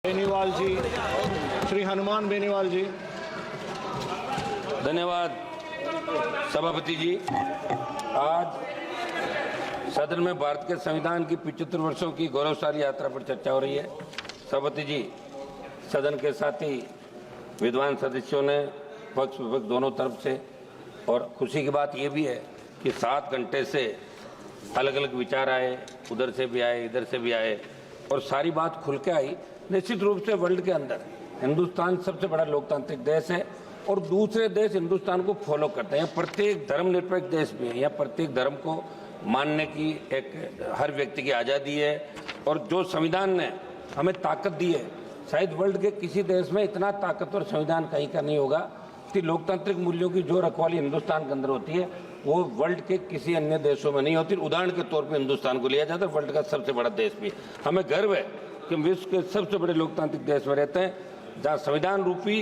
बेनीवाल जी, श्री हनुमान बेनीवाल जी। धन्यवाद सभापति जी। आज सदन में भारत के संविधान की 75 वर्षों की गौरवशाली यात्रा पर चर्चा हो रही है। सभापति जी, सदन के साथी विद्वान सदस्यों ने पक्ष विपक्ष दोनों तरफ से, और खुशी की बात यह भी है कि 7 घंटे से अलग अलग विचार आए, उधर से भी आए, इधर से भी आए, और सारी बात खुल के आई। निश्चित रूप से वर्ल्ड के अंदर हिंदुस्तान सबसे बड़ा लोकतांत्रिक देश है और दूसरे देश हिंदुस्तान को फॉलो करते हैं। प्रत्येक धर्मनिरपेक्ष देश में है, या प्रत्येक धर्म को मानने की एक हर व्यक्ति की आज़ादी है। और जो संविधान ने हमें ताकत दी है, शायद वर्ल्ड के किसी देश में इतना ताकतवर संविधान कहीं का नहीं होगा कि लोकतांत्रिक मूल्यों की जो रखवाली हिंदुस्तान के अंदर होती है वो वर्ल्ड के किसी अन्य देशों में नहीं होती। उदाहरण के तौर पर हिंदुस्तान को लिया जाता है, वर्ल्ड का सबसे बड़ा देश भी। हमें गर्व है कि हम विश्व के सबसे बड़े लोकतांत्रिक देश में रहते हैं, जहाँ संविधान रूपी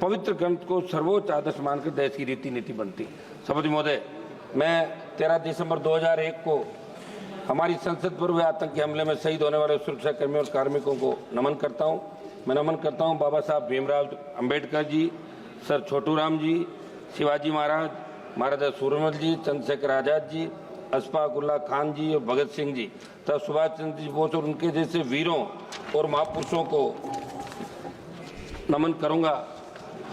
पवित्र ग्रंथ को सर्वोच्च आदर्श मानकर देश की रीति नीति बनती। सभापति महोदय, मैं 13 दिसंबर 2001 को हमारी संसद पर हुए आतंकी हमले में शहीद होने वाले सुरक्षा कर्मियों और कार्मिकों को नमन करता हूँ। मैं नमन करता हूँ बाबा साहब भीमराव अम्बेडकर जी, सर छोटू राम जी, शिवाजी महाराज, महाराजा सूरजमल जी, चंद्रशेखर आजाद जी, अशफाक उल्लाह खान जी और भगत सिंह जी तथा सुभाष चंद्र जी बोस और उनके जैसे वीरों और महापुरुषों को नमन करूंगा।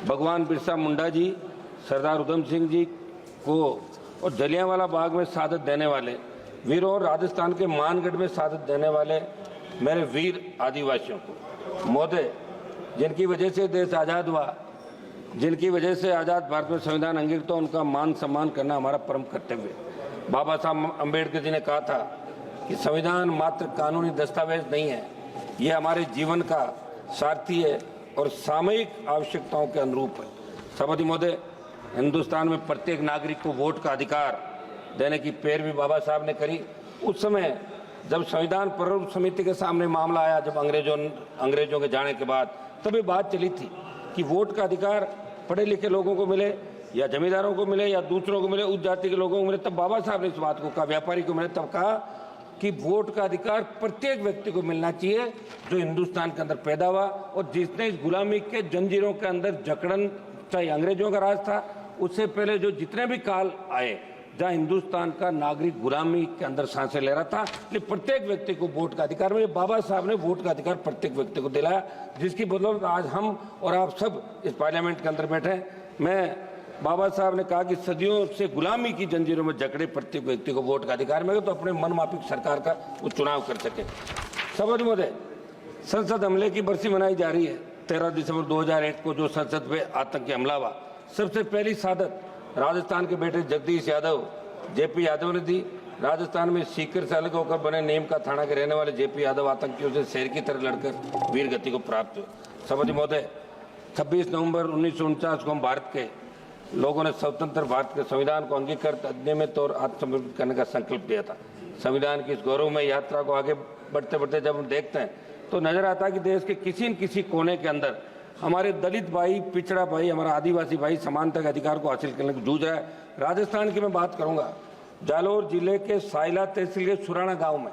भगवान बिरसा मुंडा जी, सरदार उधम सिंह जी को और जलियांवाला बाग में शहादत देने वाले वीरों और राजस्थान के मानगढ़ में शहादत देने वाले मेरे वीर आदिवासियों को। महोदय, जिनकी वजह से देश आज़ाद हुआ, जिनकी वजह से आज़ाद भारत में संविधान अंगीकृत हुआ, उनका मान सम्मान करना हमारा परम कर्तव्य है। बाबा साहब अम्बेडकर जी ने कहा था कि संविधान मात्र कानूनी दस्तावेज नहीं है, ये हमारे जीवन का सारथी है और सामयिक आवश्यकताओं के अनुरूप है। सभापति महोदय, हिंदुस्तान में प्रत्येक नागरिक को वोट का अधिकार देने की पैरवी बाबा साहब ने करी। उस समय जब संविधान प्रारूप समिति के सामने मामला आया, जब अंग्रेजों के जाने के बाद, तभी बात चली थी कि वोट का अधिकार पढ़े लिखे लोगों को मिले या जमींदारों को मिले या दूसरों को मिले, उस जाति के लोगों को मिले। तब बाबा साहब ने इस बात को कहा, व्यापारी को मिले, तब कहा कि वोट का अधिकार प्रत्येक व्यक्ति को मिलना चाहिए जो हिंदुस्तान के अंदर पैदा हुआ और जिसने इस गुलामी के जंजीरों के अंदर जकड़न, चाहे अंग्रेजों का राज था, उससे पहले जो जितने भी काल आए जहाँ हिंदुस्तान का नागरिक गुलामी के अंदर सांसें ले रहा था, इसलिए प्रत्येक व्यक्ति को वोट का अधिकार मिले। बाबा साहब ने वोट का अधिकार प्रत्येक व्यक्ति को दिलाया, जिसकी बदौलत आज हम और आप सब इस पार्लियामेंट के अंदर बैठे हैं। मैं बाबा साहब ने कहा कि सदियों से गुलामी की जंजीरों में जकड़े प्रत्येक व्यक्ति को वोट का अधिकार मिले तो अपने मनमाफिक सरकार का वो चुनाव कर सके। सभापति महोदय, संसद हमले की बरसी मनाई जा रही है। 13 दिसंबर 2001 को जो संसद पे आतंकी हमला हुआ, सबसे पहली शहादत राजस्थान के बेटे जगदीश यादव, जेपी यादव ने दी। राजस्थान में सीकर से अलग होकर बने नीम का थाना के रहने वाले जेपी यादव आतंकियों से शेर की तरह लड़कर वीर गति को प्राप्त हुए। सभापति महोदय, 26 नवंबर 1949 को हम भारत के लोगों ने स्वतंत्र भारत के संविधान को अंगीकृत, अनियमित और आत्मसमर्पित करने का संकल्प लिया था। संविधान की इस गौरवमय यात्रा को आगे बढ़ते बढ़ते जब हम देखते हैं तो नजर आता है कि देश के किसी न किसी कोने के अंदर हमारे दलित भाई, पिछड़ा भाई, हमारा आदिवासी भाई समानता के अधिकार को हासिल करने को जूझ रहा है। राजस्थान की मैं बात करूंगा, जालोर जिले के साइला तहसील के सुराना गांव में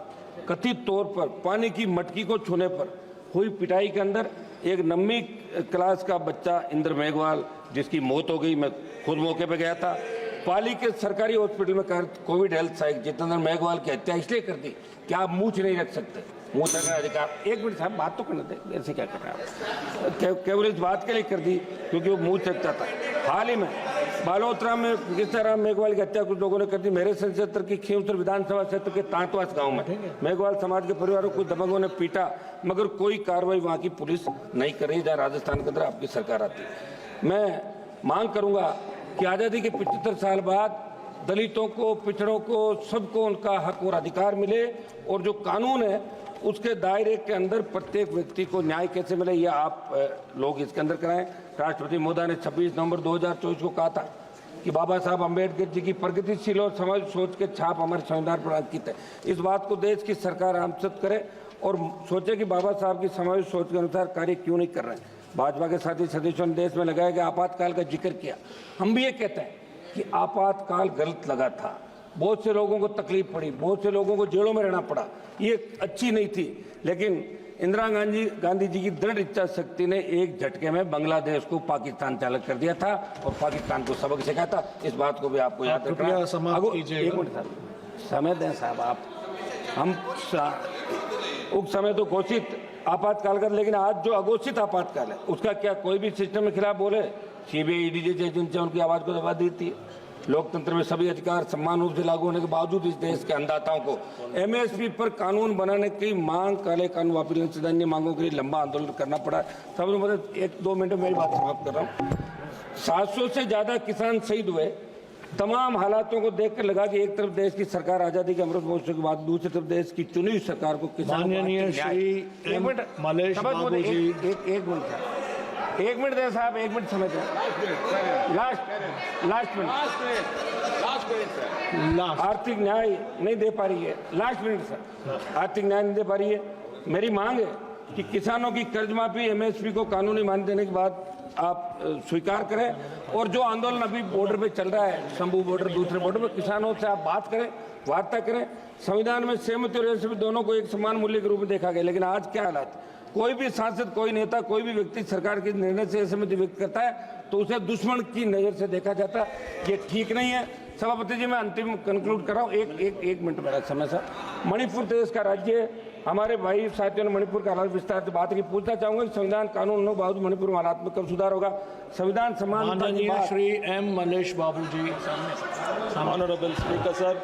कथित तौर पर पानी की मटकी को छूने पर हुई पिटाई के अंदर एक 9वीं क्लास का बच्चा इंद्र मेघवाल, जिसकी मौत हो गई। मैं खुद मौके पर गया था। पाली के सरकारी हॉस्पिटल में कोविड हेल्थ सहायक जितेंद्र मेघवाल की हत्या इसलिए कर दी कि आप मुँह नहीं रख सकते, मुँह रखने अधिकार। एक मिनट साहब, बात तो करने दें, ऐसे क्या कर रहे हैं आप? केवल इस बात के लिए कर दी क्योंकि वो मुँह सकता था। हाल ही में बालोतरा में किस्ताराम मेघवाल की हत्या कुछ लोगों ने कर दी। मेरे क्षेत्र की खींवसर विधानसभा क्षेत्र के तांतवास गांव में मेघवाल समाज के परिवारों को दबंगों ने पीटा, मगर कोई कार्रवाई वहां की पुलिस नहीं कर रही, जहाँ राजस्थान के अंदर आपकी सरकार आती है। मैं मांग करूंगा कि आज़ादी के 75 साल बाद दलितों को, पिछड़ों को, सबको उनका हक और अधिकार मिले और जो कानून है उसके दायरे के अंदर प्रत्येक व्यक्ति को न्याय कैसे मिले, ये आप लोग इसके अंदर कराएं। राष्ट्रपति महोदय ने 26 नवंबर 2024 को कहा था कि बाबा साहब अम्बेडकर जी की प्रगतिशील और समाज सोच के छाप हमारे संविधान पर अंकित है। इस बात को देश की सरकार आमसद करे और सोचे कि बाबा साहब की समाज सोच के अनुसार कार्य क्यों नहीं कर रहे हैं। भाजपा के साथी सदस्यों ने देश में लगाया गया आपातकाल का जिक्र किया। हम भी ये कहते हैं कि आपातकाल गलत लगा था, बहुत से लोगों को तकलीफ पड़ी, बहुत से लोगों को जेलों में रहना पड़ा, ये अच्छी नहीं थी, लेकिन इंदिरा गांधी जी की दृढ़ इच्छा शक्ति ने एक झटके में बांग्लादेश को पाकिस्तान चालक कर दिया था और पाकिस्तान को सबक सिखाया था। इस बात को भी आपको याद रखना है। एक मिनट साहब, समय दें साहब आप। हम उस समय तो घोषित आपातकाल कर, लेकिन आज जो अघोषित आपातकाल है उसका क्या कोई भी सिस्टम के खिलाफ बोले? सीबीआई ईडी जैसी एजेंसियां उनकी आवाज को दबा देती है। लोकतंत्र में सभी अधिकार समान रूप से लागू होने के बावजूद इस देश के अन्नदाताओं को एमएसपी पर कानून बनाने की मांग, काले कानून वापसी अन्य मांगों के लिए लंबा आंदोलन करना पड़ा। सबसे मतलब 1-2 मिनट में मेरी बात समाप्त कर रहा हूँ। 700 से ज्यादा किसान शहीद हुए। तमाम हालातों को देखकर लगा कि एक तरफ देश की सरकार आजादी के अमृत महोत्सव के बाद, दूसरी तरफ देश की चुनी हुई सरकार को माननीय श्री मलेश बाबू जी, एक मिनट दें साहब, 1 मिनट समय दें। लास्ट मिनट आर्थिक न्याय नहीं दे पा रही है। लास्ट मिनट सर, आर्थिक न्याय नहीं दे पा रही है। मेरी मांग है कि किसानों की कर्ज माफी, एमएसपी को कानूनी मान्यता देने के बाद आप स्वीकार करें, और जो आंदोलन अभी बॉर्डर पे चल रहा है, शंभू बॉर्डर, दूसरे बॉर्डर पे, किसानों से आप बात करें, वार्ता करें। संविधान में सहमति और असहमति दोनों को एक समान मूल्य के रूप में देखा गया, लेकिन आज क्या हालात? कोई भी सांसद, कोई नेता, कोई भी व्यक्ति सरकार के निर्णय से असहमति व्यक्त करता है तो उसे दुश्मन की नजर से देखा जाता है। ये ठीक नहीं है। सभापति जी, मैं अंतिम कंक्लूड कर रहा हूँ। एक मिनट मेरा समय सर। मणिपुर देश का राज्य है। हमारे भाई साथियों ने मणिपुर का हालात विस्तार से बात की। पूछना चाहूंगा कि संविधान कानून हो बावजूद मणिपुर में हालात में कब सुधार होगा? संविधान समान माननीय श्री एम मलेश बाबू जी। Honorable Speaker, sir.